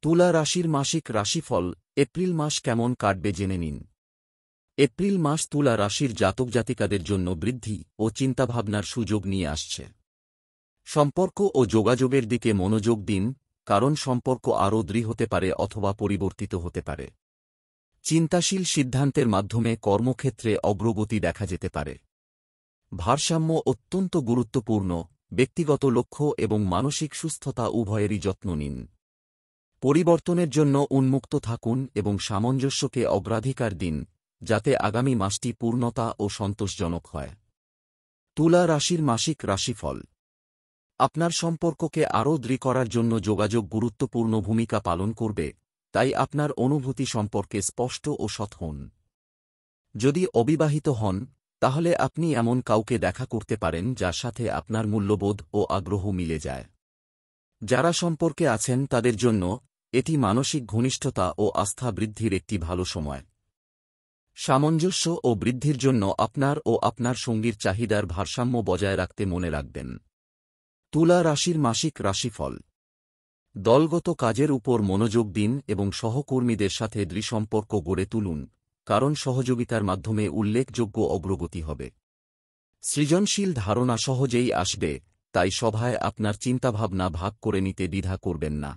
তুলা রাশির মাসিক রাশিফল এপ্রিল মাস কেমন কাটবে জেনে নিন। এপ্রিল মাস তুলা রাশির জাতক জাতিকাদের জন্য বৃদ্ধি ও চিন্তাভাবনার সুযোগ নিয়ে আসছে। সম্পর্ক ও যোগাযোগের দিকে মনোযোগ দিন, কারণ সম্পর্ক আরও দৃঢ় হতে পারে অথবা পরিবর্তিত হতে পারে। চিন্তাশীল সিদ্ধান্তের মাধ্যমে কর্মক্ষেত্রে অগ্রগতি দেখা যেতে পারে। ভারসাম্য অত্যন্ত গুরুত্বপূর্ণ, ব্যক্তিগত লক্ষ্য এবং মানসিক সুস্থতা উভয়েরই যত্ন নিন। পরিবর্তনের জন্য উন্মুক্ত থাকুন এবং সামঞ্জস্যকে অগ্রাধিকার দিন, যাতে আগামী মাসটি পূর্ণতা ও সন্তোষজনক হয়। তুলা রাশির মাসিক রাশিফল। আপনার সম্পর্ককে আরও দৃঢ় করার জন্য যোগাযোগ গুরুত্বপূর্ণ ভূমিকা পালন করবে, তাই আপনার অনুভূতি সম্পর্কে স্পষ্ট ও সৎ হন। যদি অবিবাহিত হন, তাহলে আপনি এমন কাউকে দেখা করতে পারেন যার সাথে আপনার মূল্যবোধ ও আগ্রহ মিলে যায়। যারা সম্পর্কে আছেন তাদের জন্য এটি মানসিক ঘনিষ্ঠতা ও আস্থা বৃদ্ধির একটি ভালো সময়। সামঞ্জস্য ও বৃদ্ধির জন্য আপনার ও আপনার সঙ্গীর চাহিদার ভারসাম্য বজায় রাখতে মনে রাখবেন। তুলা রাশির মাসিক রাশিফল। দলগত কাজের উপর মনোযোগ দিন এবং সহকর্মীদের সাথে দৃঢ় সম্পর্ক গড়ে তুলুন, কারণ সহযোগিতার মাধ্যমে উল্লেখযোগ্য অগ্রগতি হবে। সৃজনশীল ধারণা সহজেই আসবে, তাই সভায় আপনার চিন্তাভাবনা ভাগ করে নিতে দ্বিধা করবেন না।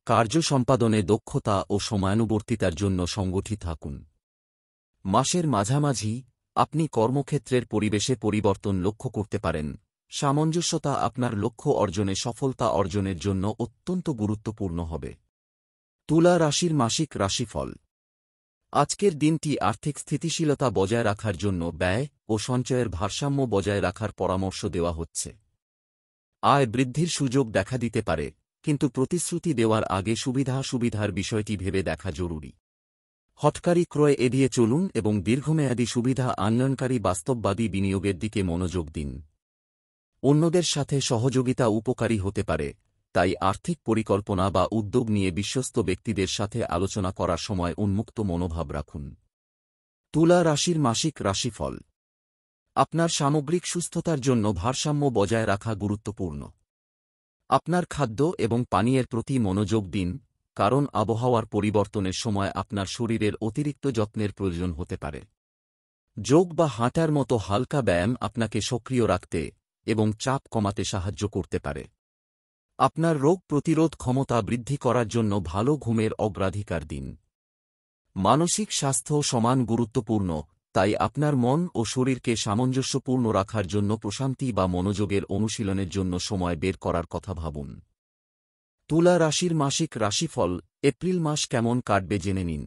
কার্য সম্পাদনে দক্ষতা ও সময়ানুবর্তিতার জন্য সংগঠিত থাকুন। মাসের মাঝামাঝি আপনি কর্মক্ষেত্রের পরিবেশে পরিবর্তন লক্ষ্য করতে পারেন। সামঞ্জস্যতা আপনার লক্ষ্য অর্জনে সফলতা অর্জনের জন্য অত্যন্ত গুরুত্বপূর্ণ হবে। তুলা রাশির মাসিক রাশিফল। আজকের দিনটি আর্থিক স্থিতিশীলতা বজায় রাখার জন্য ব্যয় ও সঞ্চয়ের ভারসাম্য বজায় রাখার পরামর্শ দেওয়া হচ্ছে। আয় বৃদ্ধির সুযোগ দেখা দিতে পারে, কিন্তু প্রতিশ্রুতি দেওয়ার আগে সুবিধার বিষয়টি ভেবে দেখা জরুরি। হঠকারী ক্রয় এড়িয়ে চলুন এবং দীর্ঘমেয়াদী সুবিধা আনয়নকারী বাস্তববাদী বিনিয়োগের দিকে মনোযোগ দিন। অন্যদের সাথে সহযোগিতা উপকারী হতে পারে, তাই আর্থিক পরিকল্পনা বা উদ্যোগ নিয়ে বিশ্বস্ত ব্যক্তিদের সাথে আলোচনা করার সময় উন্মুক্ত মনোভাব রাখুন। তুলা রাশির মাসিক রাশিফল। আপনার সামগ্রিক সুস্থতার জন্য ভারসাম্য বজায় রাখা গুরুত্বপূর্ণ। আপনার খাদ্য এবং পানীয়ের প্রতি মনোযোগ দিন, কারণ আবহাওয়ার পরিবর্তনের সময় আপনার শরীরের অতিরিক্ত যত্নের প্রয়োজন হতে পারে। যোগ বা হাঁটার মতো হালকা ব্যায়াম আপনাকে সক্রিয় রাখতে এবং চাপ কমাতে সাহায্য করতে পারে। আপনার রোগ প্রতিরোধ ক্ষমতা বৃদ্ধি করার জন্য ভালো ঘুমের অগ্রাধিকার দিন। মানসিক স্বাস্থ্য সমান গুরুত্বপূর্ণ, তাই আপনার মন ও শরীরকে সামঞ্জস্যপূর্ণ রাখার জন্য প্রশান্তি বা মনোযোগের অনুশীলনের জন্য সময় বের করার কথা ভাবুন। তুলা রাশির মাসিক রাশিফল এপ্রিল মাস কেমন কাটবে জেনে নিন।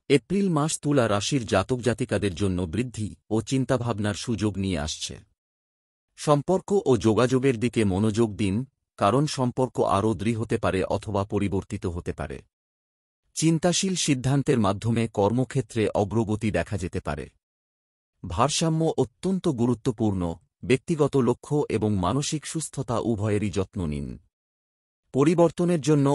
এপ্রিল মাস তুলা রাশির জাতক জাতিকাদের জন্য বৃদ্ধি ও চিন্তাভাবনার সুযোগ নিয়ে আসছে। সম্পর্ক ও যোগাযোগের দিকে মনোযোগ দিন, কারণ সম্পর্ক আরও দৃঢ় হতে পারে অথবা পরিবর্তিত হতে পারে। চিন্তাশীল সিদ্ধান্তের মাধ্যমে কর্মক্ষেত্রে অগ্রগতি দেখা যেতে পারে। ভারসাম্য অত্যন্ত গুরুত্বপূর্ণ, ব্যক্তিগত লক্ষ্য এবং মানসিক সুস্থতা উভয়েরই যত্ন নিন। পরিবর্তনের জন্য